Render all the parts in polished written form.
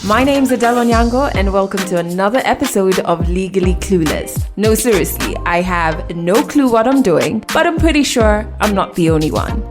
My name's Adele Onyango and welcome to another episode of Legally Clueless. No, seriously, I have no clue what I'm doing, but I'm pretty sure I'm not the only one.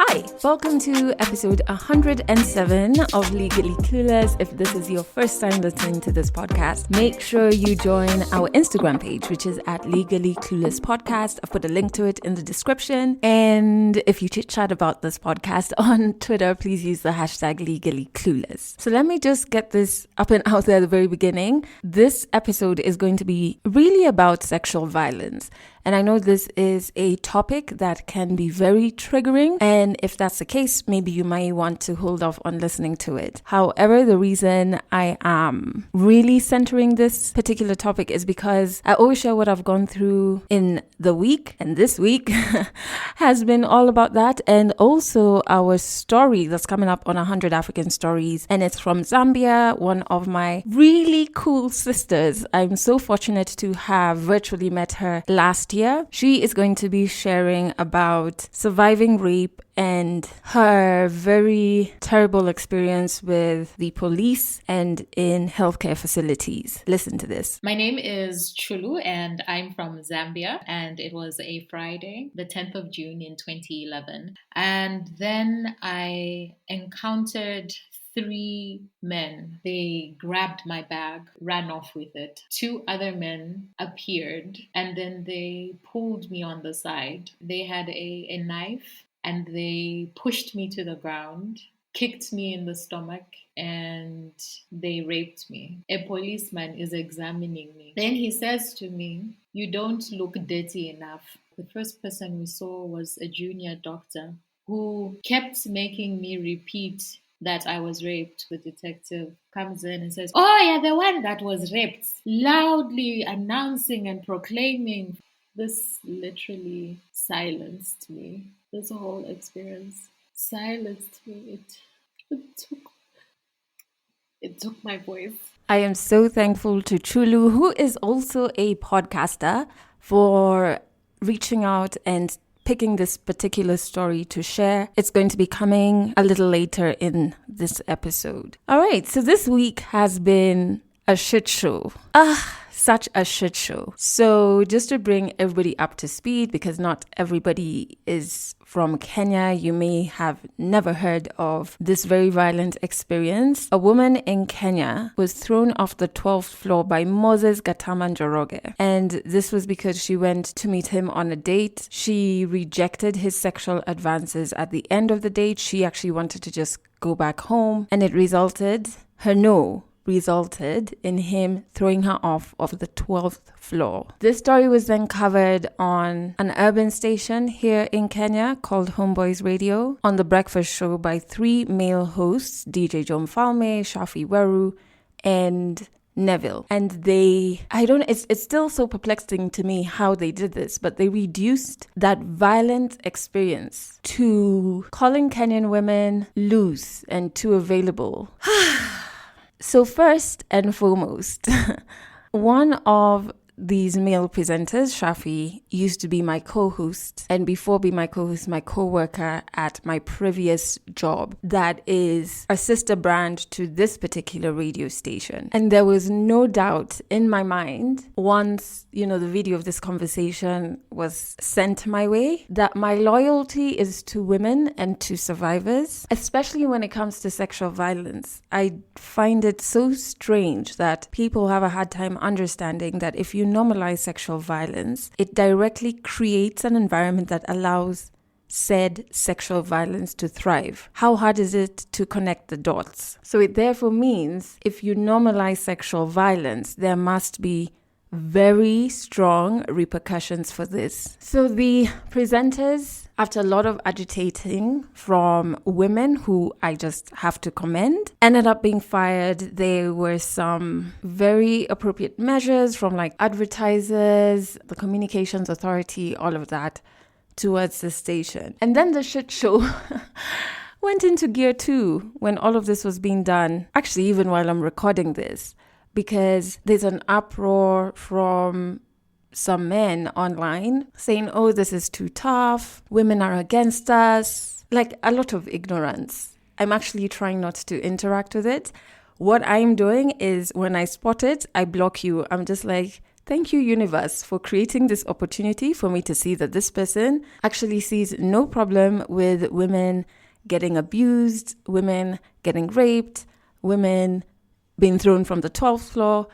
Hi, welcome to episode 107 of Legally Clueless. If this is your first time listening to this podcast, make sure you join our Instagram page, which is at Legally Clueless Podcast. I've put a link to it in the description. And if you chit-chat about this podcast on Twitter, please use the hashtag Legally Clueless. So let me just get this up and out there at the very beginning. This episode is going to be really about sexual violence. And I know this is a topic that can be very triggering. And if that's the case, maybe you might want to hold off on listening to it. However, the reason I am really centering this particular topic is because I always share what I've gone through in the week. And this week has been all about that. And also our story that's coming up on 100 African Stories. And it's from Zambia, one of my really cool sisters. I'm so fortunate to have virtually met her last year. She is going to be sharing about surviving rape and her very terrible experience with the police and in healthcare facilities. Listen to this. My name is Chulu and I'm from Zambia, and it was a Friday, the 10th of June in 2011. And then I encountered 3 men. They grabbed my bag, ran off with it. 2 other men appeared and then they pulled me on the side. They had a knife and they pushed me to the ground, kicked me in the stomach, and they raped me. A policeman is examining me. Then he says to me, "You don't look dirty enough." The first person we saw was a junior doctor who kept making me repeat that I was raped. The detective comes in and says, "Oh, you're the one that was raped," loudly announcing and proclaiming. This literally silenced me. This whole experience silenced me. It took my voice. I am so thankful to Chulu, who is also a podcaster, for reaching out and picking this particular story to share. It's going to be coming a little later in this episode. All right, so this week has been a shit show. Such a shit show. So just to bring everybody up to speed, because not everybody is from Kenya, you may have never heard of this very violent experience. A woman in Kenya was thrown off the 12th floor by Moses Gatama Njoroge. And this was because she went to meet him on a date. She rejected his sexual advances at the end of the date. She actually wanted to just go back home. And it resulted in him throwing her off of the 12th floor. This story was then covered on an urban station here in Kenya called Homeboys Radio on The Breakfast Show by 3 male hosts, DJ John Falme, Shafi Weru, and Neville. And it's still so perplexing to me how they did this, but they reduced that violent experience to calling Kenyan women loose and too available. So first and foremost, one of these male presenters, Shafi, used to be my co-host, and before being my co-host, my co-worker at my previous job that is a sister brand to this particular radio station. And there was no doubt in my mind, once, the video of this conversation was sent my way, that my loyalty is to women and to survivors, especially when it comes to sexual violence. I find it so strange that people have a hard time understanding that if you normalize sexual violence, it directly creates an environment that allows said sexual violence to thrive. How hard is it to connect the dots? So it therefore means if you normalize sexual violence, there must be very strong repercussions for this. So the presenters, after a lot of agitating from women who I just have to commend, ended up being fired. There were some very appropriate measures from advertisers, the communications authority, all of that towards the station. And then the shit show went into gear 2 when all of this was being done, actually even while I'm recording this, because there's an uproar from some men online saying, "Oh, this is too tough. Women are against us." A lot of ignorance. I'm actually trying not to interact with it. what I'm doing is when I spot it, I block you. I'm just like, thank you, universe, for creating this opportunity for me to see that this person actually sees no problem with women getting abused, women getting raped, women being thrown from the 12th floor.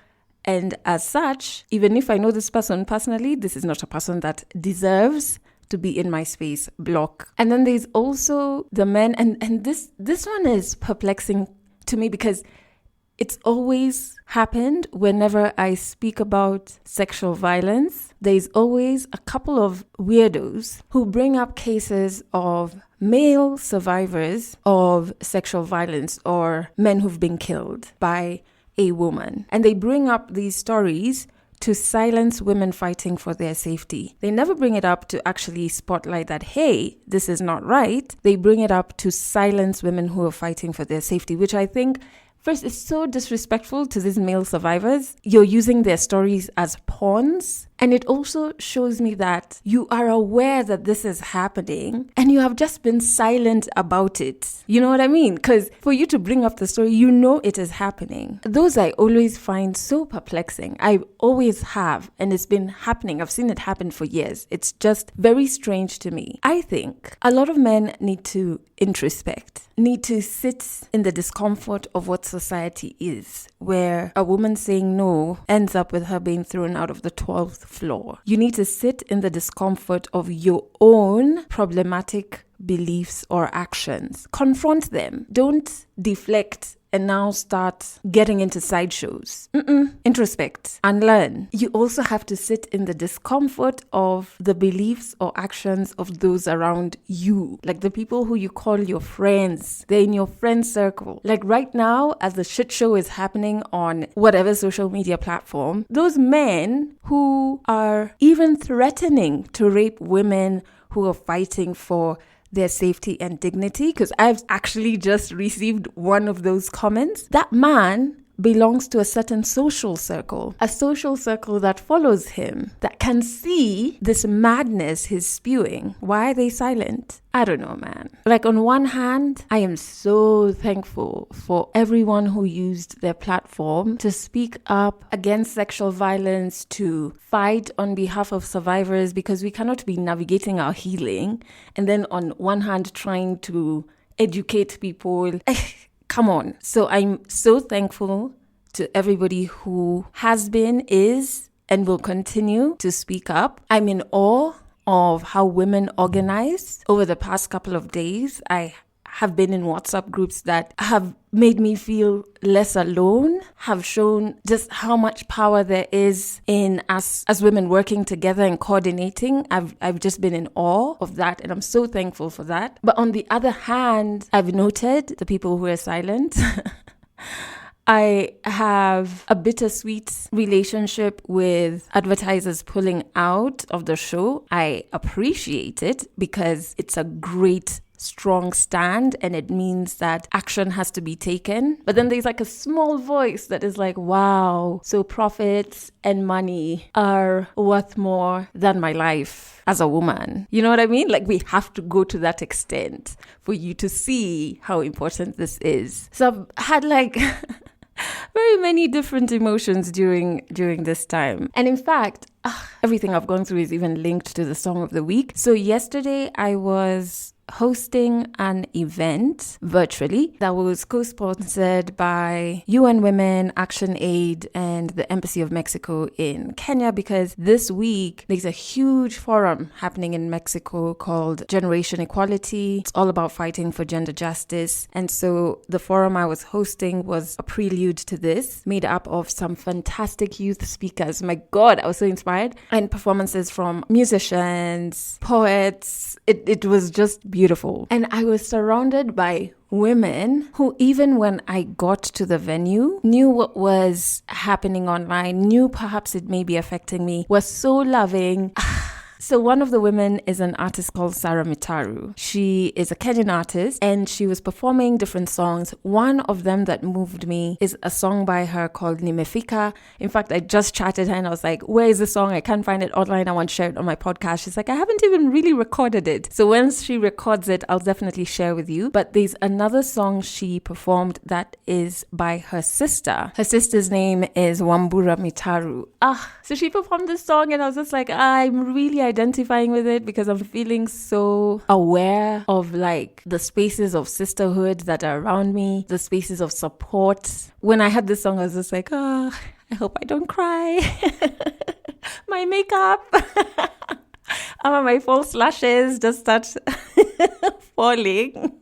And as such, even if I know this person personally, this is not a person that deserves to be in my space. Block. And then there's also the men, and this one is perplexing to me because it's always happened whenever I speak about sexual violence. There's always a couple of weirdos who bring up cases of male survivors of sexual violence or men who've been killed by a woman. And they bring up these stories to silence women fighting for their safety. They never bring it up to actually spotlight that, hey, this is not right. They bring it up to silence women who are fighting for their safety, which I think first, it's so disrespectful to these male survivors. You're using their stories as pawns. And it also shows me that you are aware that this is happening and you have just been silent about it. You know what I mean? Because for you to bring up the story, you know it is happening. Those I always find so perplexing. I always have, and it's been happening. I've seen it happen for years. It's just very strange to me. I think a lot of men need to introspect, need to sit in the discomfort of what society is, where a woman saying no ends up with her being thrown out of the 12th floor. You need to sit in the discomfort of your own problematic beliefs or actions. Confront them. Don't deflect and now start getting into sideshows. Introspect and learn. You also have to sit in the discomfort of the beliefs or actions of those around you. Like the people who you call your friends. They're in your friend circle. Like right now, as the shit show is happening on whatever social media platform, those men who are even threatening to rape women who are fighting for their safety and dignity, because I've actually just received one of those comments. That man belongs to a certain social circle, a social circle that follows him, that can see this madness he's spewing. Why are they silent? I don't know, man. Like on one hand, I am so thankful for everyone who used their platform to speak up against sexual violence, to fight on behalf of survivors, because we cannot be navigating our healing and then on one hand trying to educate people. Come on. So I'm so thankful to everybody who has been, is, and will continue to speak up. I'm in awe of how women organize. Over the past couple of days, I have been in WhatsApp groups that have made me feel less alone, have shown just how much power there is in us as women working together and coordinating. I've just been in awe of that, and I'm so thankful for that. But on the other hand, I've noted the people who are silent. I have a bittersweet relationship with advertisers pulling out of the show. I appreciate it because it's a great strong stand and it means that action has to be taken. But then there's like a small voice that is like, wow, so profits and money are worth more than my life as a woman. You know what I mean? Like we have to go to that extent for you to see how important this is. So I've had like very many different emotions during this time. And in fact, everything I've gone through is even linked to the song of the week. So yesterday I was hosting an event virtually that was co-sponsored by UN Women, Action Aid, and the Embassy of Mexico in Kenya, because this week there's a huge forum happening in Mexico called Generation Equality. It's all about fighting for gender justice. And so the forum I was hosting was a prelude to this, made up of some fantastic youth speakers. My God, I was so inspired. And performances from musicians, poets. It was just beautiful. And I was surrounded by women who, even when I got to the venue, knew what was happening online, knew perhaps it may be affecting me, was so loving. So one of the women is an artist called Sarah Mitaru. She is a Kenyan artist and she was performing different songs. One of them that moved me is a song by her called Nimefika. In fact, I just chatted her and I was like, where is the song? I can't find it online. I want to share it on my podcast. She's like, I haven't even really recorded it. So once she records it, I'll definitely share with you. But there's another song she performed that is by her sister. Her sister's name is Wambura Mitaru. So she performed this song and I was just like, I'm really identifying with it because I'm feeling so aware of like the spaces of sisterhood that are around me, the spaces of support. When I had this song, I was just like, I hope I don't cry. My makeup. My false lashes just start falling.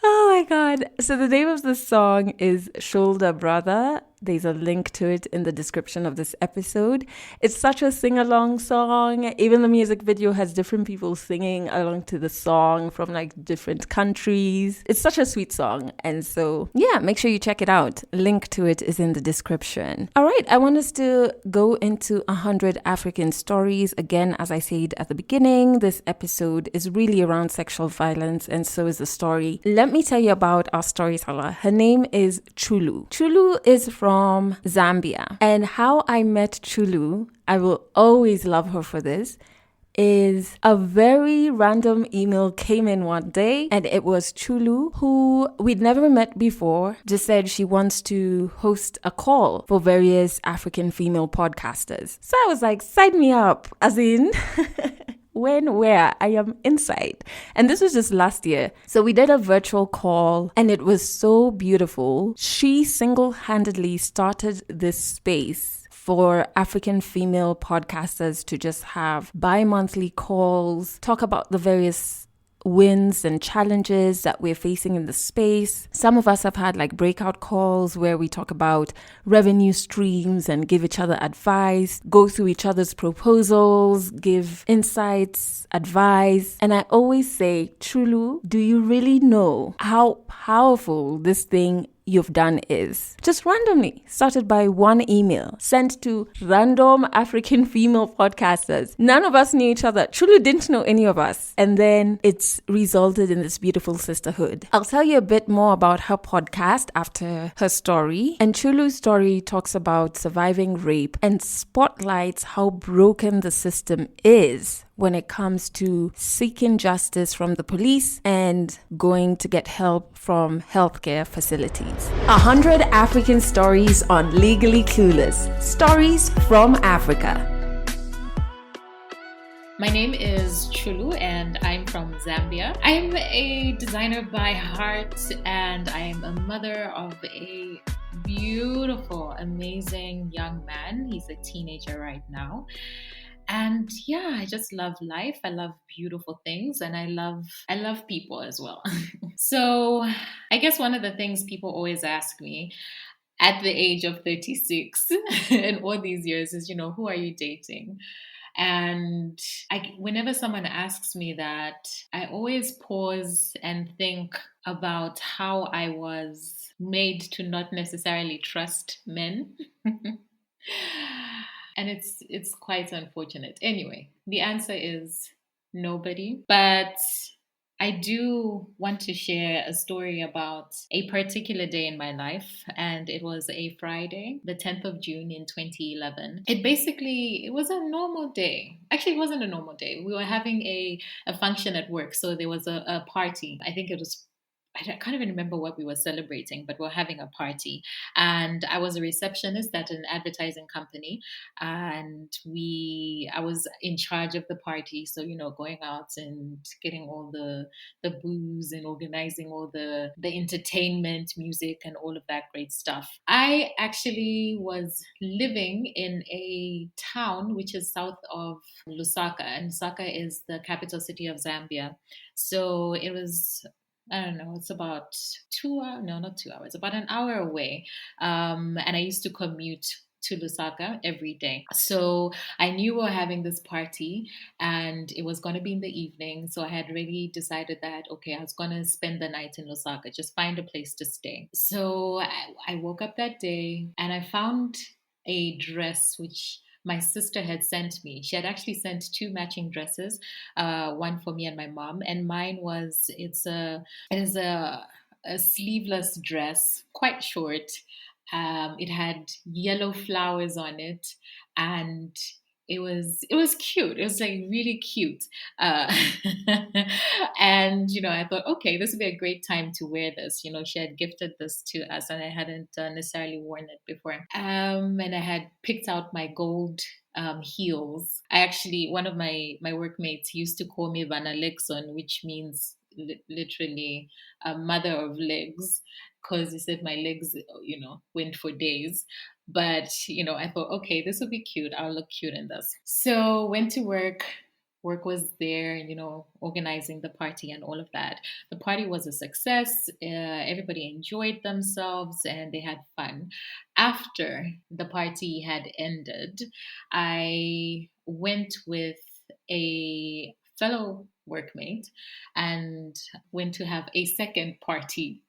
Oh my God. So the name of the song is Shoulder Brother. There's a link to it in the description of this episode. It's such a sing-along song. Even the music video has different people singing along to the song from like different countries. It's such a sweet song. And so, yeah, make sure you check it out. Link to it is in the description. All right, I want us to go into 100 African stories. Again, as I said at the beginning, this episode is really around sexual violence, and so is the story. Let me tell you about our storyteller. Her name is Chulu. Chulu is from Zambia. And how I met Chulu, I will always love her for this, is a very random email came in one day and it was Chulu, who we'd never met before, just said she wants to host a call for various African female podcasters. So I was like, sign me up, as in... When, where? I am inside. And this was just last year. So we did a virtual call and it was so beautiful. She single-handedly started this space for African female podcasters to just have bi-monthly calls, talk about the various wins and challenges that we're facing in the space. Some of us have had like breakout calls where we talk about revenue streams and give each other advice, go through each other's proposals, give insights, advice. And I always say, Chulu, do you really know how powerful this thing you've done is? Just randomly started by one email sent to random African female podcasters. None of us knew each other. Chulu didn't know any of us. And then it's resulted in this beautiful sisterhood. I'll tell you a bit more about her podcast after her story. And Chulu's story talks about surviving rape and spotlights how broken the system is when it comes to seeking justice from the police and going to get help from healthcare facilities. 100 African stories on Legally Clueless. Stories from Africa. My name is Chulu and I'm from Zambia. I'm a designer by heart and I'm a mother of a beautiful, amazing young man. He's a teenager right now. And yeah, I just love life. I love beautiful things and I love people as well. So I guess one of the things people always ask me at the age of 36 and all these years is, who are you dating? And whenever someone asks me that, I always pause and think about how I was made to not necessarily trust men. And it's quite unfortunate. Anyway, the answer is nobody. But I do want to share a story about a particular day in my life, and it was a Friday, the 10th of June in 2011. It was a normal day. Actually, it wasn't a normal day. We were having a function at work, so there was a party. I think it was I can't even remember what we were celebrating, but we were having a party. And I was a receptionist at an advertising company. And I was in charge of the party. So, going out and getting all the booze and organizing all the entertainment, music, and all of that great stuff. I actually was living in a town which is south of Lusaka. And Lusaka is the capital city of Zambia. So it was, I don't know, it's about 2 hours, no, not 2 hours, about an hour away. And I used to commute to Lusaka every day. So I knew we were having this party and it was going to be in the evening. So I had really decided that, okay, I was going to spend the night in Lusaka, just find a place to stay. So I woke up that day and I found a dress which my sister had sent me. She had actually sent two matching dresses, one for me and my mom, and mine was it is a sleeveless dress, quite short. It had yellow flowers on it, and it was cute. It was like really cute, uh, and I thought, okay, this would be a great time to wear this. She had gifted this to us, and I hadn't necessarily worn it before. And I had picked out my gold heels. I actually, one of my workmates used to call me Vanna Lexon, which means literally a mother of legs, because he said my legs, went for days. But, I thought, okay, this would be cute. I'll look cute in this. So went to work. Work was there, organizing the party and all of that. The party was a success. Everybody enjoyed themselves and they had fun. After the party had ended, I went with a fellow workmate and went to have a second party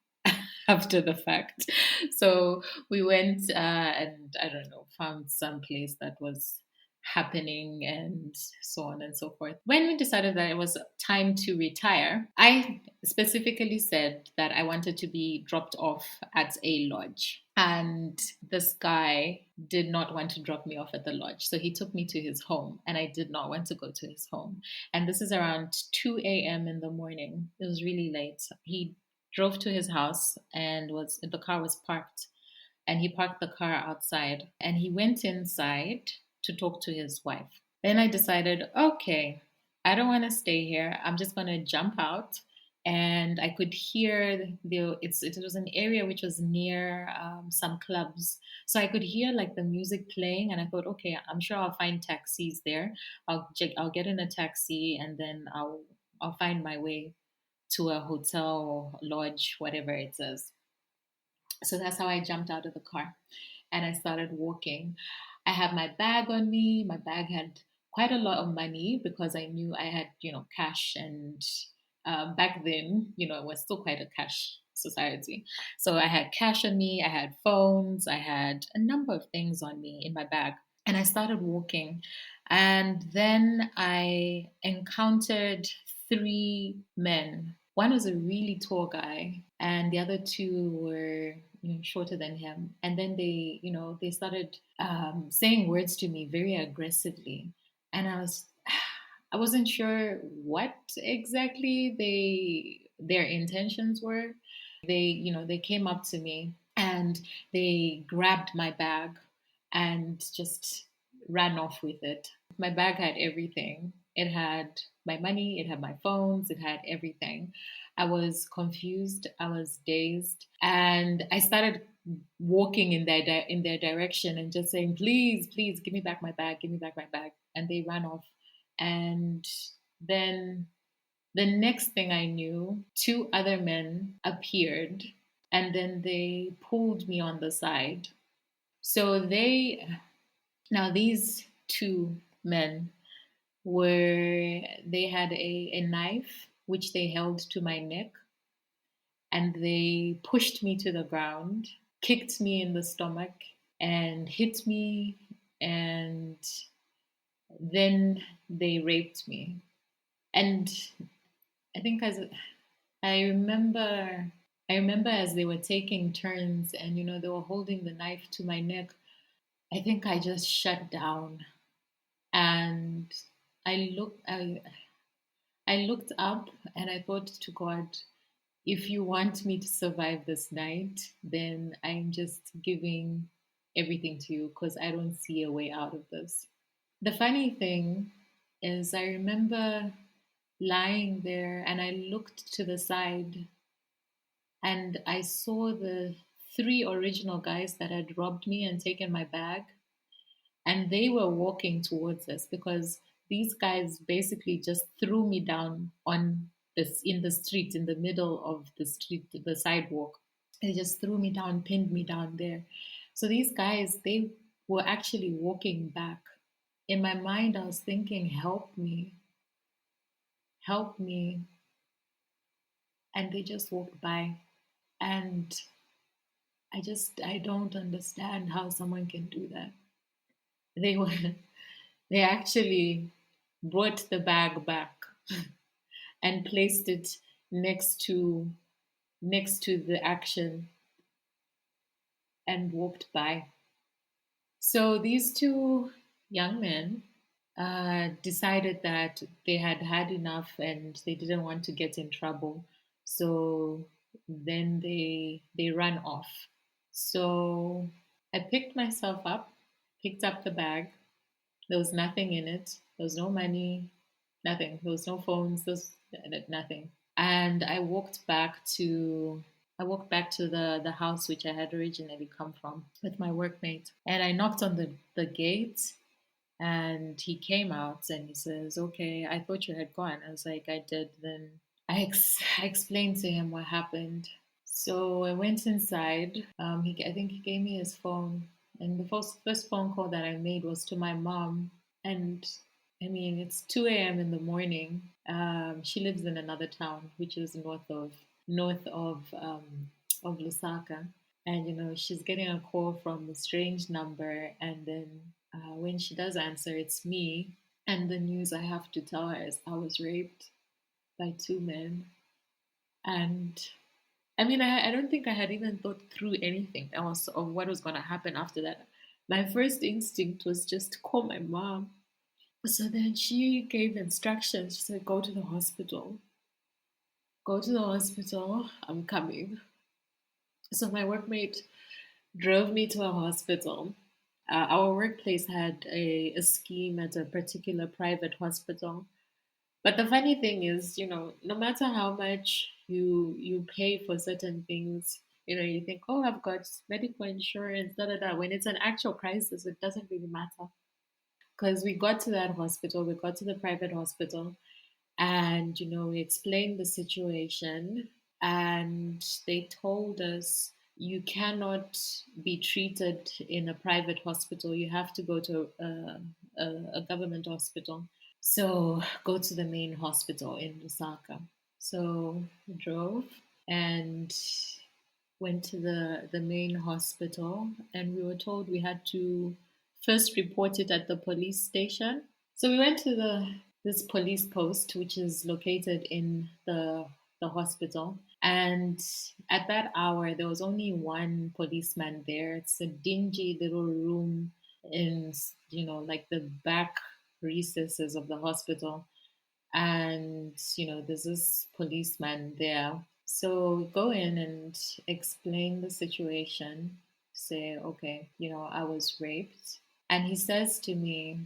after the fact. So we went and I don't know, found some place that was happening and so on and so forth. When we decided that it was time to retire, I specifically said that I wanted to be dropped off at a lodge. And this guy did not want to drop me off at the lodge. So he took me to his home, and I did not want to go to his home. And this is around 2 a.m. in the morning. It was really late. He drove to his house and the car was parked, and he parked the car outside and he went inside to talk to his wife. Then I decided, okay, I don't want to stay here. I'm just going to jump out. And I could hear it was an area which was near some clubs, so I could hear like the music playing, and I thought, okay, I'm sure I'll find taxis there. I'll get in a taxi, and then I'll find my way to a hotel or lodge, whatever it says. So that's how I jumped out of the car and I started walking. I had my bag on me. My bag had quite a lot of money because I knew I had, cash. And back then, it was still quite a cash society. So I had cash on me. I had phones. I had a number of things on me in my bag. And I started walking. And then I encountered three men. One was a really tall guy, and the other two were shorter than him. And then they started saying words to me very aggressively, and I wasn't sure what exactly their intentions were. They came up to me and they grabbed my bag and just ran off with it. My bag had everything. It had my money, it had my phones, it had everything. I was confused, I was dazed, and I started walking in their direction and just saying, "Please, please, give me back my bag, give me back my bag." And they ran off. And then the next thing I knew, two other men appeared, and then they pulled me on the side. So these two men they had a knife which they held to my neck, and they pushed me to the ground, kicked me in the stomach, and hit me, and then they raped me. And I think I remember I remember as they were taking turns and they were holding the knife to my neck, I think I just shut down and I looked I looked up and I thought to God, if you want me to survive this night, then I'm just giving everything to you because I don't see a way out of this. The funny thing is, I remember lying there and I looked to the side and I saw the three original guys that had robbed me and taken my bag, and they were walking towards us because these guys basically just threw me down on this in the street, in the middle of the street, the sidewalk. They just threw me down, pinned me down there. So these guys, they were actually walking back. In my mind, I was thinking, help me. And they just walked by. And I don't understand how someone can do that. They were They actually brought the bag back and placed it next to the action and walked by. So these two young men decided that they had had enough and they didn't want to get in trouble. So then they ran off. So I picked myself up, picked up the bag. There was nothing in it. There was no money, nothing. There was no phones. There was nothing. And I walked back to the house which I had originally come from with my workmate. And I knocked on the gate and he came out and he says, "Okay, I thought you had gone." I was like, "I did." Then I explained to him what happened. So I went inside. I think he gave me his phone, and the first phone call that I made was to my mom. And I mean, it's 2 a.m. in the morning. She lives in another town, which is north of Lusaka, and she's getting a call from a strange number, and then when she does answer, it's me. And the news I have to tell her is I was raped by two men, and I mean, I don't think I had even thought through anything else of what was going to happen after that. My first instinct was just to call my mom. So then she gave instructions. She said, "Go to the hospital. Go to the hospital. I'm coming." So my workmate drove me to a hospital. Our workplace had a scheme at a particular private hospital. But the funny thing is, no matter how much you pay for certain things, you think, "Oh, I've got medical insurance, da da da." When it's an actual crisis, it doesn't really matter. Because we got to that hospital, we got to the private hospital, and we explained the situation, and they told us you cannot be treated in a private hospital. You have to go to a government hospital. So go to the main hospital in Lusaka. So we drove and went to the main hospital, and we were told we had to first report it at the police station. So we went to this police post, which is located in the hospital. And at that hour, there was only one policeman there. It's a dingy little room in, like the back recesses of the hospital. And, there's this policeman there. So we go in and explain the situation, say, "Okay, I was raped." And he says to me,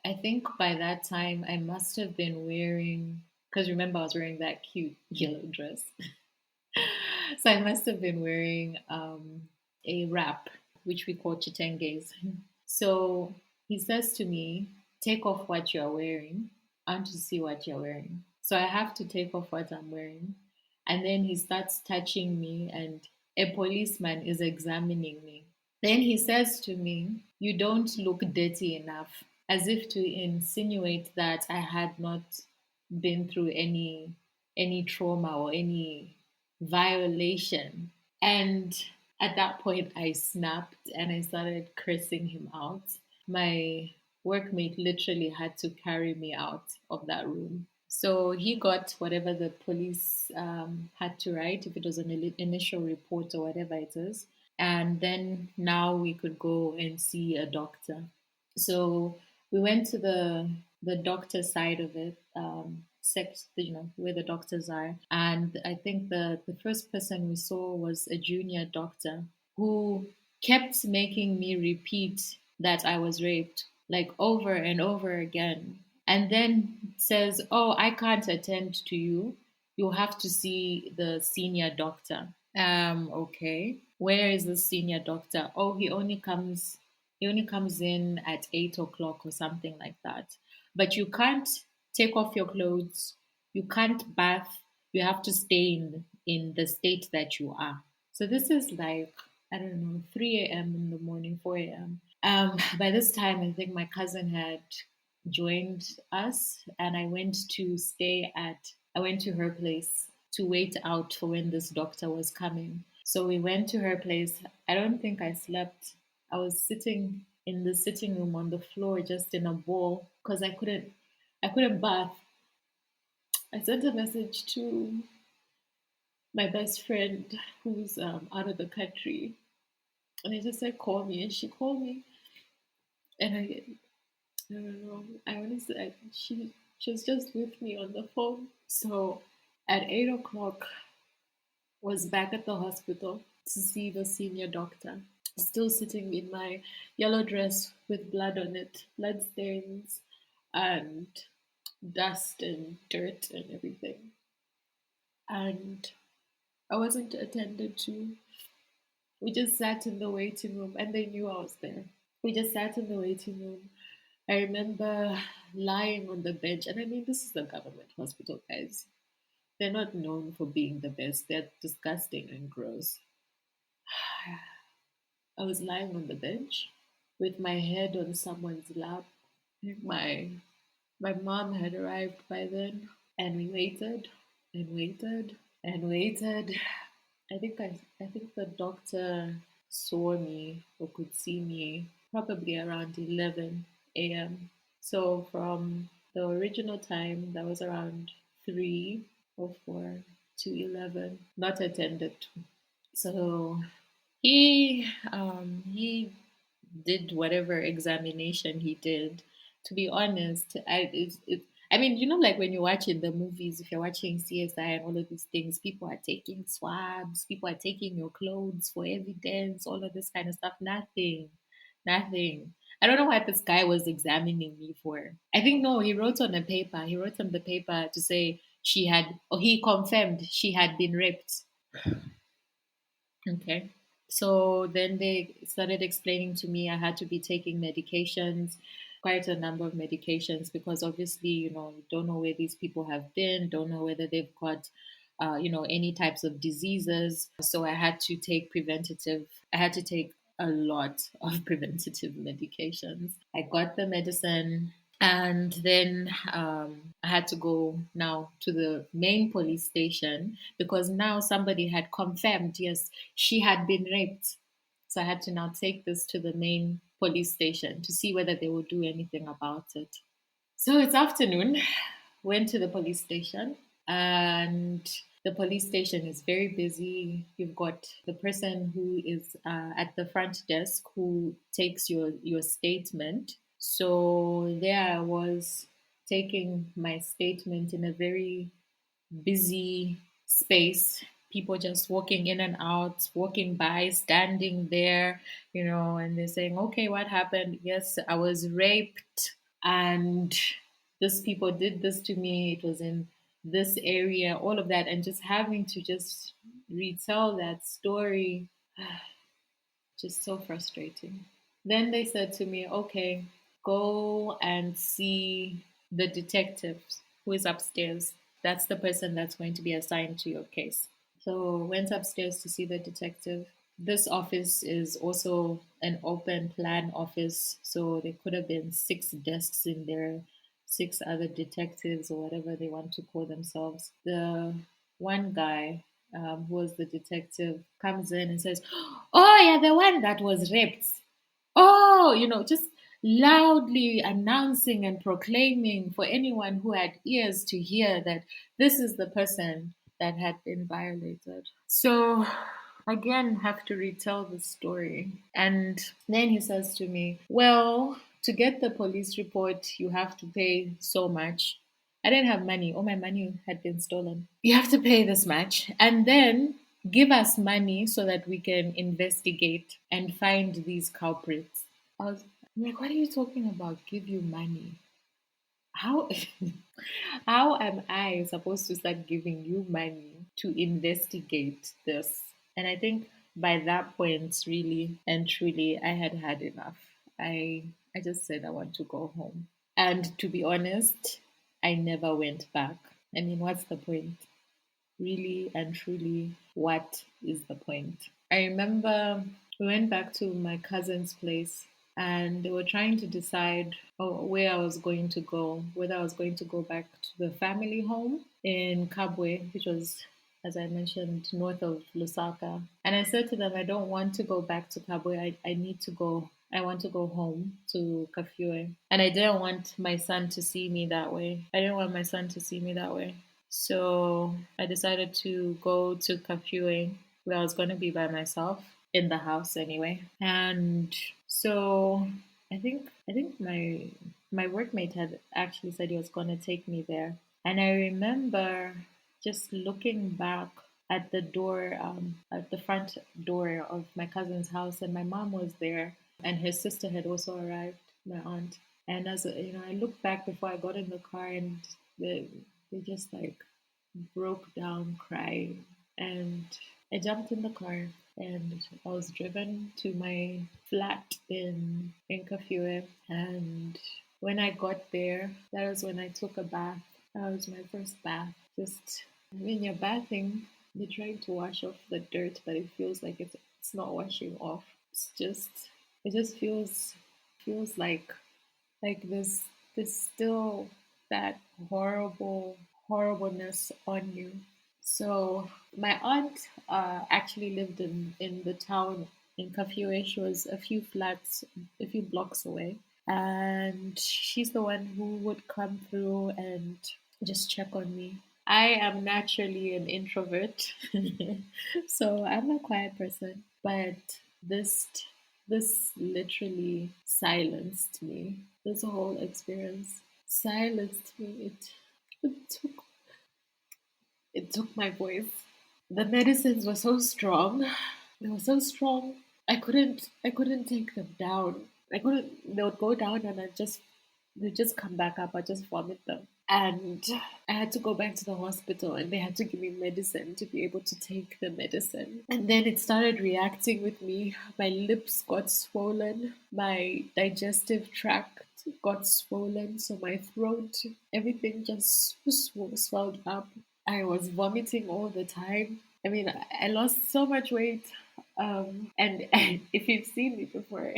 I think by that time I must have been wearing, because remember I was wearing that cute yellow dress. So I must have been wearing a wrap, which we call chitenges. So he says to me, "Take off what you're wearing. I want to see what you're wearing." So I have to take off what I'm wearing. And then he starts touching me, and a policeman is examining me. Then he says to me, "You don't look dirty enough," as if to insinuate that I had not been through any trauma or any violation. And at that point, I snapped and I started cursing him out. My workmate literally had to carry me out of that room. So he got whatever the police had to write, if it was an initial report or whatever it is. And then now we could go and see a doctor. So we went to the doctor side of it, where the doctors are. And I think the first person we saw was a junior doctor who kept making me repeat that I was raped, like over and over again. And then says, "Oh, I can't attend to you. You'll have to see the senior doctor." Okay. Where is the senior doctor? "Oh, he only comes in at 8 o'clock or something like that. But you can't take off your clothes. You can't bath. You have to stay in the state that you are." So this is like, I don't know, 3 a.m. in the morning, 4 a.m. By this time, I think my cousin had joined us, and I went to her place to wait out for when this doctor was coming. So we went to her place. I don't think I slept. I was sitting in the sitting room on the floor, just in a ball, because I couldn't bath. I sent a message to my best friend who's out of the country, and I just said, call me, and she called me, and I don't know, I honestly, she was just with me on the phone. So at 8 o'clock, was back at the hospital to see the senior doctor. Still sitting in my yellow dress with blood on it, blood stains and dust and dirt and everything. And I wasn't attended to. We just sat in the waiting room and they knew I was there. We just sat in the waiting room. I remember lying on the bench, and I mean, this is the government hospital, guys. They're not known for being the best, they're disgusting and gross. I was lying on the bench with my head on someone's lap. My my mom had arrived by then, and we waited and waited and waited. I think the doctor saw me or could see me probably around 11 a.m. So from the original time, that was around 3 or 4 to 11, not attended to. So he did whatever examination he did. To be honest, I mean, like when you watch in the movies, if you're watching CSI and all of these things, people are taking swabs, people are taking your clothes for evidence, all of this kind of stuff. Nothing, nothing. I don't know what this guy was examining me for. I think no, he wrote on a paper. He wrote on the paper to say he confirmed she had been raped. Okay. So then they started explaining to me I had to be taking medications, quite a number of medications, because obviously, you don't know where these people have been, don't know whether they've got, any types of diseases. So I had to take a lot of preventative medications. I got the medicine. And then I had to go now to the main police station because now somebody had confirmed, yes, she had been raped. So I had to now take this to the main police station to see whether they would do anything about it. So it's afternoon, went to the police station, and the police station is very busy. You've got the person who is at the front desk who takes your statement. So there I was taking my statement in a very busy space. People just walking in and out, walking by, standing there, and they're saying, okay, what happened? Yes, I was raped and these people did this to me. It was in this area, all of that. And just having to just retell that story, just so frustrating. Then they said to me, okay, go and see the detective who is upstairs. That's the person that's going to be assigned to your case. So went upstairs to see the detective. This office is also an open plan office, so there could have been 6 desks in there, 6 other detectives or whatever they want to call themselves. The one guy who was the detective comes in and says, "Oh, yeah, the one that was raped." Oh, just loudly announcing and proclaiming for anyone who had ears to hear that this is the person that had been violated. So again, have to retell the story. And then he says to me, well, to get the police report, you have to pay so much. I didn't have money. All my money had been stolen. You have to pay this much. And then give us money so that we can investigate and find these culprits. I'm like, what are you talking about? Give you money? How how am I supposed to start giving you money to investigate this? And I think by that point, really and truly, I had had enough. I just said I want to go home. And to be honest, I never went back. I mean, what's the point? Really and truly, what is the point? I remember we went back to my cousin's place and they were trying to decide where I was going to go, whether I was going to go back to the family home in Kabwe, which was, as I mentioned, north of Lusaka. And I said to them, I don't want to go back to Kabwe. I need to go. I want to go home to Kafue. And I didn't want my son to see me that way. I didn't want my son to see me that way. So I decided to go to Kafue, where I was going to be by myself in the house anyway. And so I think my workmate had actually said he was going to take me there. And I remember just looking back at the door, at the front door of my cousin's house, and my mom was there, and his sister had also arrived, my aunt. And as I looked back before I got in the car, and they just like broke down crying, and I jumped in the car, and I was driven to my flat in Kafue. And when I got there, that was when I took a bath. That was my first bath. Just when you're bathing, you're trying to wash off the dirt, but it feels like it's not washing off. It just feels like there's still that horribleness on you. So my aunt actually lived in the town in Kafue. She was a few blocks away, and she's the one who would come through and just check on me. I am naturally an introvert, so I'm a quiet person, but this this literally silenced me. This whole experience silenced me. It took it took my voice. The medicines were so strong. They were so strong. I couldn't take them down. I couldn't. They would go down, and they'd just come back up. I just vomit them. And I had to go back to the hospital, and they had to give me medicine to be able to take the medicine. And then it started reacting with me. My lips got swollen. My digestive tract got swollen. So my throat, everything just swelled up. I was vomiting all the time. I mean, I lost so much weight. And if you've seen me before,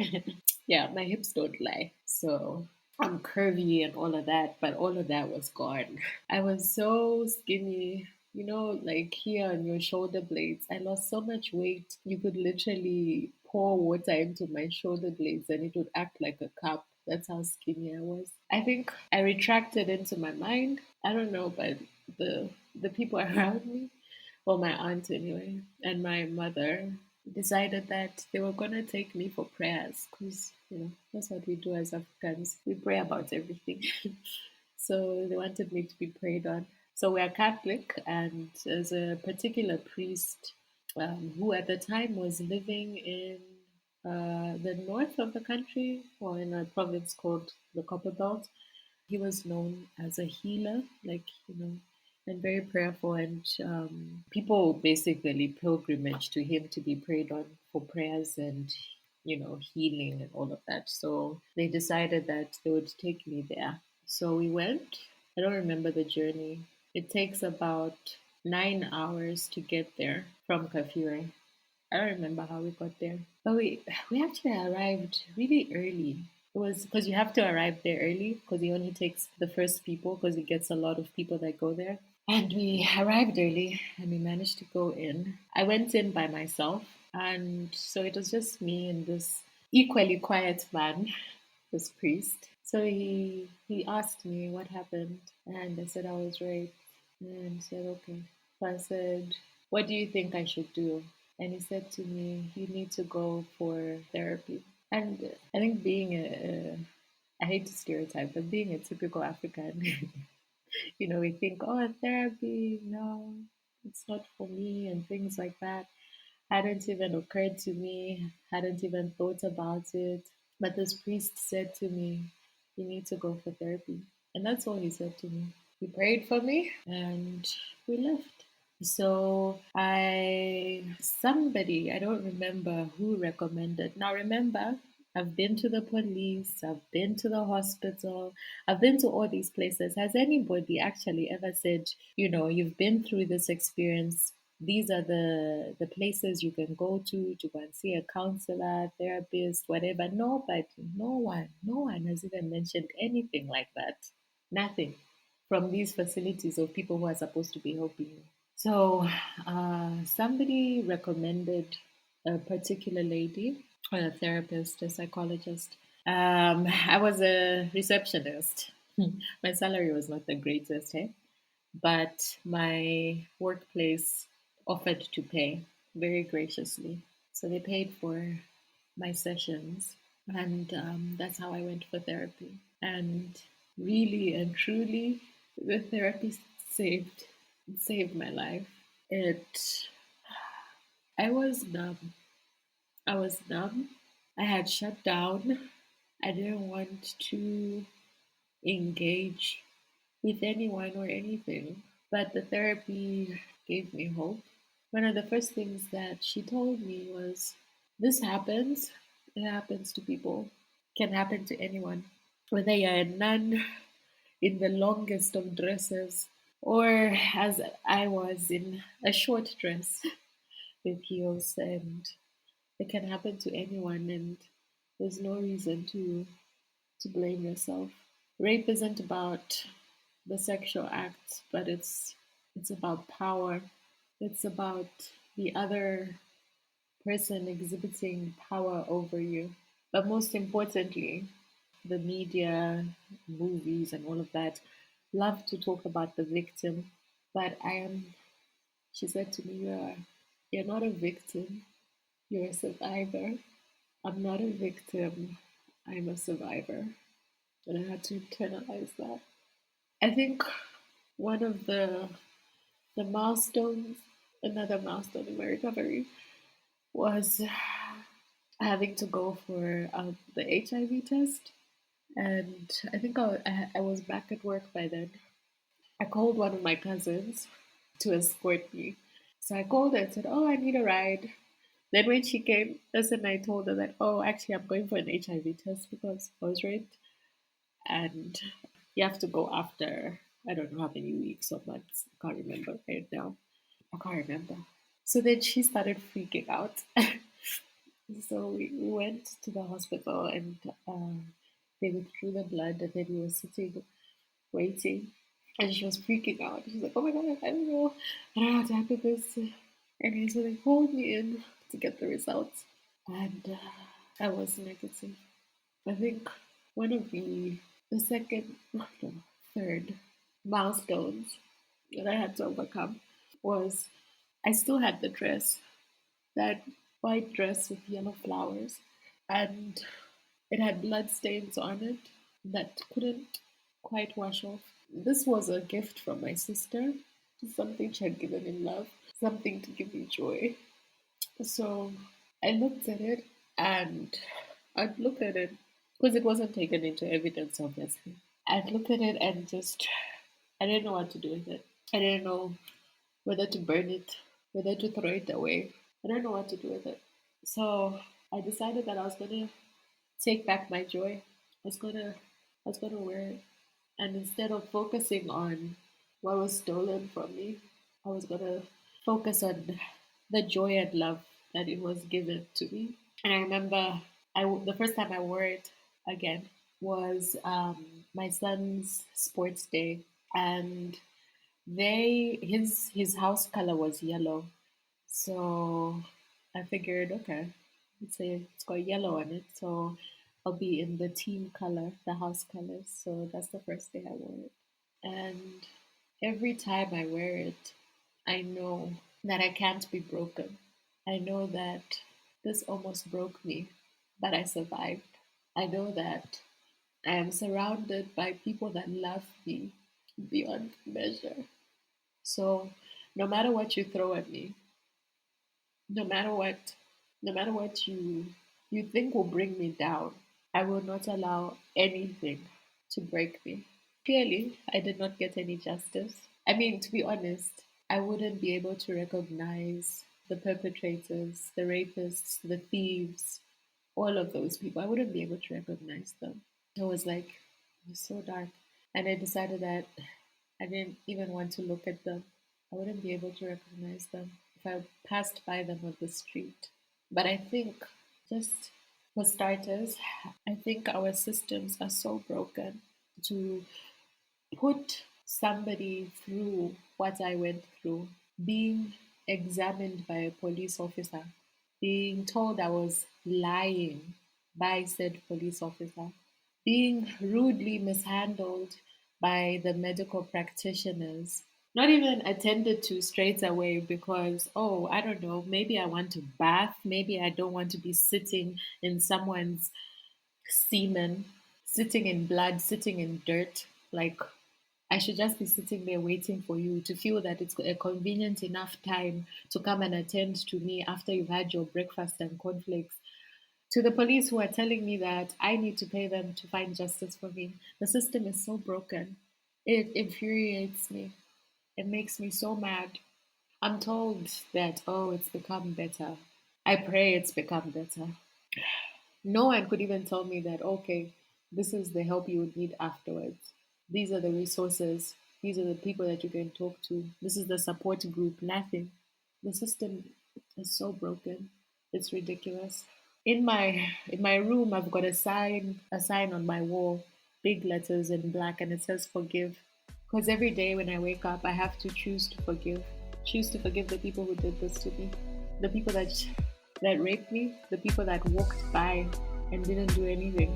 yeah, my hips don't lie. So I'm curvy and all of that, but all of that was gone. I was so skinny, like here on your shoulder blades. I lost so much weight. You could literally pour water into my shoulder blades and it would act like a cup. That's how skinny I was. I think I retracted into my mind. I don't know, but the people around me, well, my aunt anyway, and my mother decided that they were gonna take me for prayers because that's what we do as Africans. We pray about everything. So they wanted me to be prayed on. So we are Catholic, and there's a particular priest who at the time was living in the north of the country, or in a province called the Copperbelt. He was known as a healer, and very prayerful. And people basically pilgrimage to him to be prayed on for prayers and, healing and all of that. So they decided that they would take me there. So we went. I don't remember the journey. It takes about 9 hours to get there from Kafue. I don't remember how we got there, but we actually arrived really early. It was because you have to arrive there early because he only takes the first people because he gets a lot of people that go there. And we arrived early and we managed to go in. I went in by myself, and so it was just me and this equally quiet man, this priest. So he asked me what happened, and I said I was raped, and he said okay. So I said, what do you think I should do? And he said to me, you need to go for therapy. And I think I hate to stereotype, but being a typical African, we think, oh, therapy, no, it's not for me, and things like that. Hadn't even occurred to me, hadn't even thought about it. But this priest said to me, you need to go for therapy. And that's all he said to me. He prayed for me and we left. So somebody, I don't remember who recommended. Now remember, I've been to the police, I've been to the hospital, I've been to all these places. Has anybody actually ever said, you've been through this experience? These are the places you can go to go and see a counselor, therapist, whatever. No, but no one has even mentioned anything like that. Nothing from these facilities of people who are supposed to be helping you. So somebody recommended a particular lady a therapist, a psychologist. I was a receptionist. My salary was not the greatest, eh? But my workplace offered to pay very graciously. So they paid for my sessions, and that's how I went for therapy. And really and truly, the therapy saved my life. It I was numb. I was numb. I had shut down. I didn't want to engage with anyone or anything. But the therapy gave me hope. One of the first things that she told me was, this happens. It happens to people. It can happen to anyone. Whether you're a nun in the longest of dresses, or as I was in a short dress with heels, and it can happen to anyone, and there's no reason to blame yourself. Rape isn't about the sexual act, but it's about power. It's about the other person exhibiting power over you. But most importantly, the media, movies, and all of that love to talk about the victim. But she said to me, you're not a victim, you're a survivor. I'm not a victim, I'm a survivor. And I had to internalize that. I think one of the milestones, another milestone in my recovery, was having to go for the HIV test. And I think I was back at work by then. I called one of my cousins to escort me. So I called her and said, oh, I need a ride. Then when she came, that's when I told her that, oh, actually, I'm going for an HIV test because I was raped. And you have to go after, I don't know how many weeks or months. I can't remember right now. I can't remember. So then she started freaking out. So we went to the hospital, and they withdrew the blood, and then we were sitting waiting. And she was freaking out. She was like, oh my God, I don't know how to handle this. And so they called me in to get the results. And I was negative. I think one of the second, no, third milestones that I had to overcome was I still had the dress, that white dress with yellow flowers, and it had blood stains on it that couldn't quite wash off. This was a gift from my sister, something she had given in love, something to give me joy. So I looked at it, and I'd look at it because it wasn't taken into evidence, obviously. I'd look at it and just, I didn't know what to do with it. I didn't know whether to burn it, whether to throw it away. I don't know what to do with it. So I decided that I was gonna take back my joy. I was gonna wear it. And instead of focusing on what was stolen from me, I was gonna focus on the joy and love that it was given to me. And I remember the first time I wore it again was my son's sports day, and his house color was yellow. So I figured, okay, it's got yellow on it, so I'll be in the team color, the house colors. So that's the first day I wore it. And every time I wear it, I know that I can't be broken. I know that this almost broke me, but I survived. I know that I am surrounded by people that love me beyond measure. So no matter what you throw at me, no matter what, no matter what you think will bring me down, I will not allow anything to break me. Clearly, I did not get any justice. I mean, to be honest, I wouldn't be able to recognize the perpetrators, the rapists, the thieves, all of those people. I wouldn't be able to recognize them. It was so dark. And I decided that I didn't even want to look at them. I wouldn't be able to recognize them if I passed by them on the street. But I think, just for starters, I think our systems are so broken to put somebody through what I went through, being examined by a police officer. being told I was lying by said police officer, being rudely mishandled by the medical practitioners, not even attended to straight away because, oh, I don't know, maybe I want to bath, maybe I don't want to be sitting in someone's semen, sitting in blood, sitting in dirt. Like, I should just be sitting there waiting for you to feel that it's a convenient enough time to come and attend to me after you've had your breakfast and cornflakes. To the police who are telling me that I need to pay them to find justice for me. The system is so broken. It infuriates me. It makes me so mad. I'm told that, oh, it's become better. I pray it's become better. No one could even tell me that, okay, this is the help you would need afterwards. These are the resources. These are the people that you can talk to. This is the support group. Nothing. The system is so broken. It's ridiculous. In my room, I've got a sign on my wall, big letters in black, and it says forgive. Because every day when I wake up, I have to choose to forgive. Choose to forgive the people who did this to me, the people that raped me, the people that walked by and didn't do anything,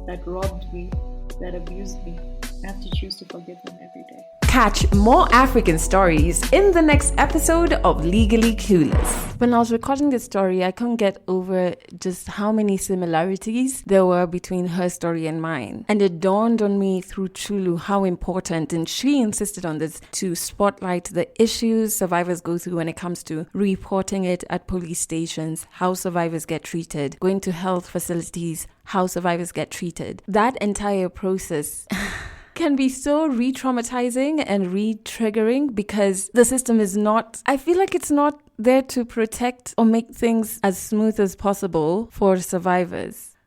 that robbed me, that abused me. I have to choose to forgive them every day. Catch more African stories in the next episode of Legally Clueless. When I was recording this story, I couldn't get over just how many similarities there were between her story and mine. And it dawned on me through Chulu how important, and she insisted on this, to spotlight the issues survivors go through when it comes to reporting it at police stations, how survivors get treated, going to health facilities, how survivors get treated. That entire process can be so re-traumatizing and re-triggering because the system is not, I feel like it's not there to protect or make things as smooth as possible for survivors.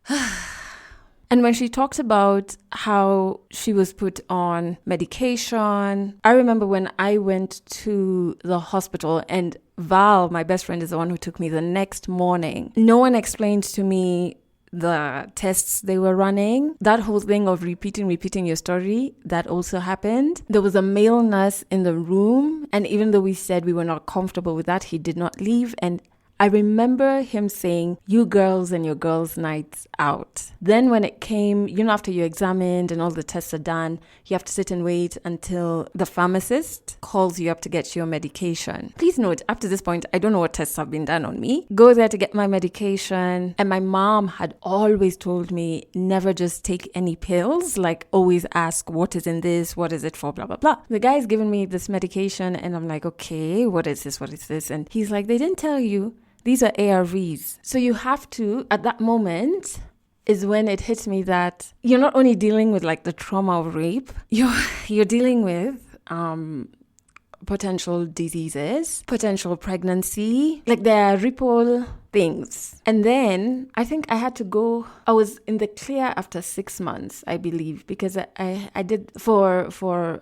And when she talked about how she was put on medication, I remember when I went to the hospital, and Val, my best friend, is the one who took me the next morning. No one explained to me the tests they were running. That whole thing of repeating your story, that also happened. There was a male nurse in the room, and even though we said we were not comfortable with that, he did not leave. And I remember him saying, you girls and your girls' nights out. Then when it came, after you're examined and all the tests are done, you have to sit and wait until the pharmacist calls you up to get your medication. Please note, up to this point, I don't know what tests have been done on me. Go there to get my medication. And my mom had always told me, never just take any pills. Like, always ask, what is in this? What is it for? Blah, blah, blah. The guy's given me this medication and I'm like, okay, what is this? What is this? And he's like, they didn't tell you. These are ARVs. So you have to, at that moment, is when it hit me that you're not only dealing with like the trauma of rape, you're dealing with potential diseases, potential pregnancy, like there are ripple things. And then I think I had to go, I was in the clear after 6 months, I believe, because I did for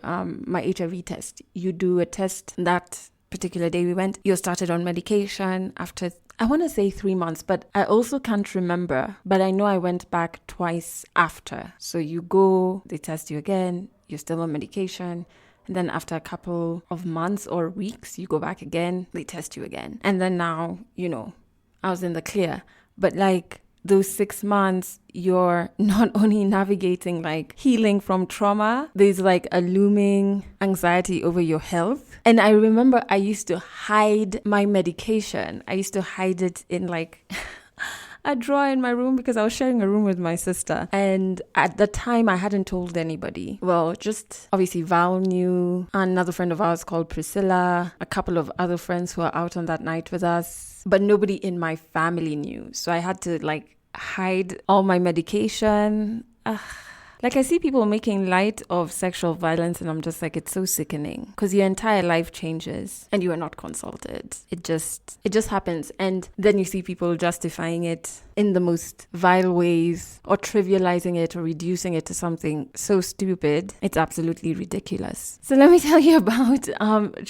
my HIV test. You do a test that particular day we went, you're started on medication after, I want to say 3 months, but I also can't remember. But I know I went back twice after. So you go, they test you again, you're still on medication. And then after a couple of months or weeks, you go back again, they test you again. And then now, I was in the clear. But like those 6 months, you're not only navigating like healing from trauma, there's like a looming anxiety over your health. And I remember I used to hide my medication. I used to hide it in like a drawer in my room because I was sharing a room with my sister. And at the time, I hadn't told anybody. Well, just obviously Val knew, another friend of ours called Priscilla, a couple of other friends who were out on that night with us, but nobody in my family knew. So I had to like hide all my medication. Like I see people making light of sexual violence and I'm just like, it's so sickening because your entire life changes and you are not consulted. It just happens. And then you see people justifying it in the most vile ways or trivializing it or reducing it to something so stupid. It's absolutely ridiculous. So let me tell you about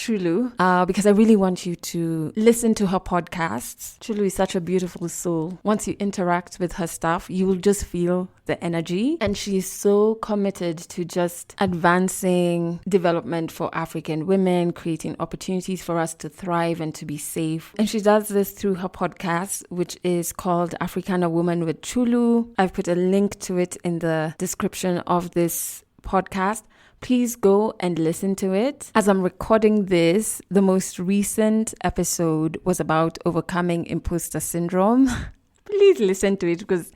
Chulu, because I really want you to listen to her podcasts. Chulu is such a beautiful soul. Once you interact with her stuff, you will just feel the energy, and she's so committed to just advancing development for African women, creating opportunities for us to thrive and to be safe. And she does this through her podcast, which is called Africana Woman with Chulu. I've put a link to it in the description of this podcast. Please go and listen to it. As I'm recording this, the most recent episode was about overcoming imposter syndrome. Please listen to it because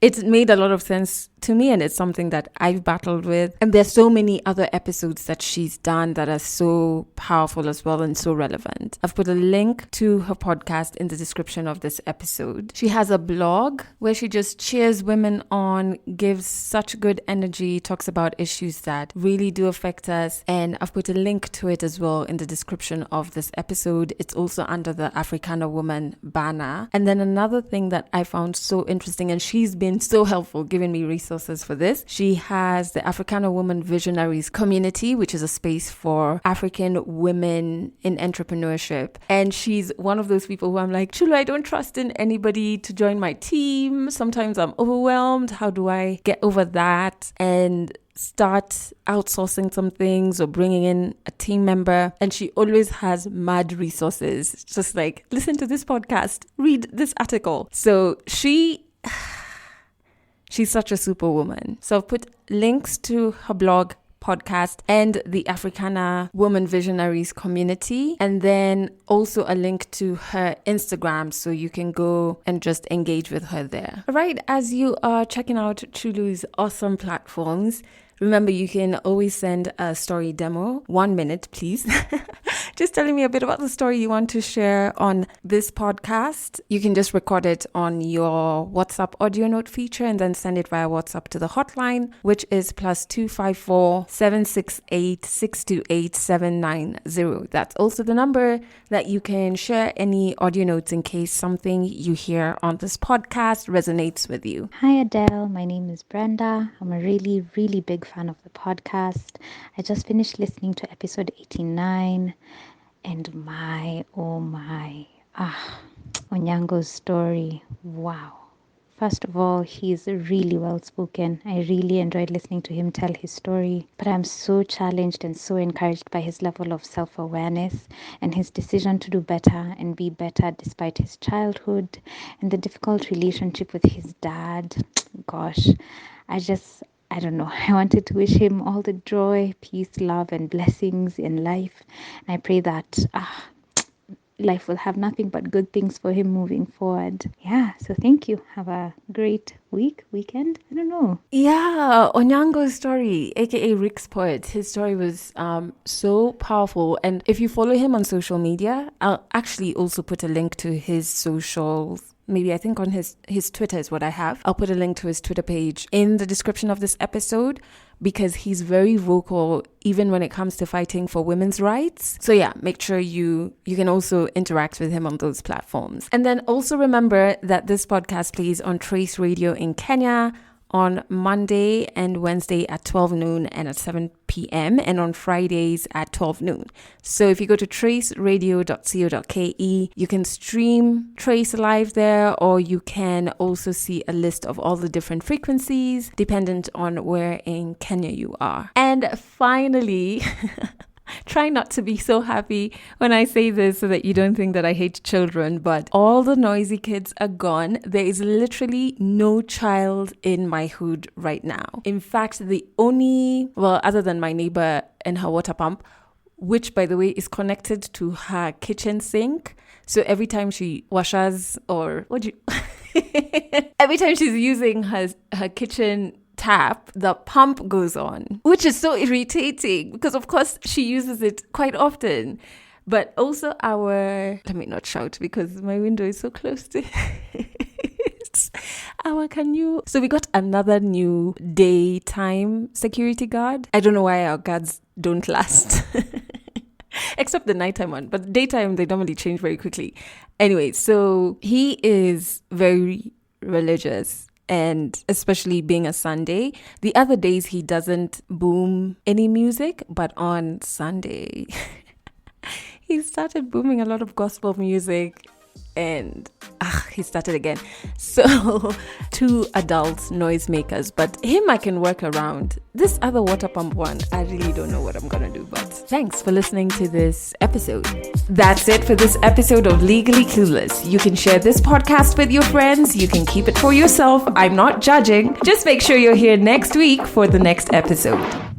it made a lot of sense to me, and it's something that I've battled with. And there's so many other episodes that she's done that are so powerful as well and so relevant. I've put a link to her podcast in the description of this episode. She has a blog where she just cheers women on, gives such good energy, talks about issues that really do affect us. And I've put a link to it as well in the description of this episode. It's also under the Africana Woman banner. And then another thing that I found so interesting, and she's been so helpful giving me resources for this. She has the Africana Woman Visionaries community, which is a space for African women in entrepreneurship. And she's one of those people who I'm like, Chulu, I don't trust in anybody to join my team. Sometimes I'm overwhelmed. How do I get over that and start outsourcing some things or bringing in a team member? And she always has mad resources. It's just like, listen to this podcast, read this article. So she's such a superwoman. So I've put links to her blog, podcast, and the Africana Woman Visionaries community, and then also a link to her Instagram so you can go and just engage with her there. All right, as you are checking out Chulu's awesome platforms, remember, you can always send a story demo, 1 minute, please. Just telling me a bit about the story you want to share on this podcast. You can just record it on your WhatsApp audio note feature and then send it via WhatsApp to the hotline, which is +254 768 628 790. That's also the number that you can share any audio notes in case something you hear on this podcast resonates with you. Hi Adele, my name is Brenda. I'm a really, really big fan of the podcast. I just finished listening to episode 89, and Onyango's story, wow. First of all, he's really well spoken. I really enjoyed listening to him tell his story, but I'm so challenged and so encouraged by his level of self-awareness and his decision to do better and be better despite his childhood and the difficult relationship with his dad. Gosh, I don't know. I wanted to wish him all the joy, peace, love, and blessings in life. And I pray that life will have nothing but good things for him moving forward. Yeah, so thank you. Have a great weekend. I don't know. Yeah, Onyango's story, aka Rick's Poet, his story was so powerful. And if you follow him on social media, I'll actually also put a link to his socials. Maybe I think on his Twitter is what I have. I'll put a link to his Twitter page in the description of this episode because he's very vocal even when it comes to fighting for women's rights. So yeah, make sure you can also interact with him on those platforms. And then also remember that this podcast plays on Trace Radio in Kenya on Monday and Wednesday at 12 noon and at 7 p.m. and on Fridays at 12 noon. So if you go to traceradio.co.ke, you can stream Trace live there, or you can also see a list of all the different frequencies dependent on where in Kenya you are. And finally, try not to be so happy when I say this so that you don't think that I hate children, but all the noisy kids are gone. There is literally no child in my hood right now. In fact, the only, other than my neighbor and her water pump, which by the way is connected to her kitchen sink. So every time she washes every time she's using her kitchen tap, the pump goes on, which is so irritating because of course she uses it quite often. But also let me not shout because my window is so close to it. So we got another new daytime security guard. I don't know why our guards don't last. except the nighttime one. But daytime, they normally change very quickly. Anyway, so he is very religious. And especially being a Sunday, the other days he doesn't boom any music, but on Sunday, he started booming a lot of gospel music. And he started again. So 2 adult noisemakers, but him I can work around. This other water pump one, I really don't know what I'm gonna do, but thanks for listening to this episode. That's it for this episode of Legally Clueless. You can share this podcast with your friends. You can keep it for yourself. I'm not judging. Just make sure you're here next week for the next episode.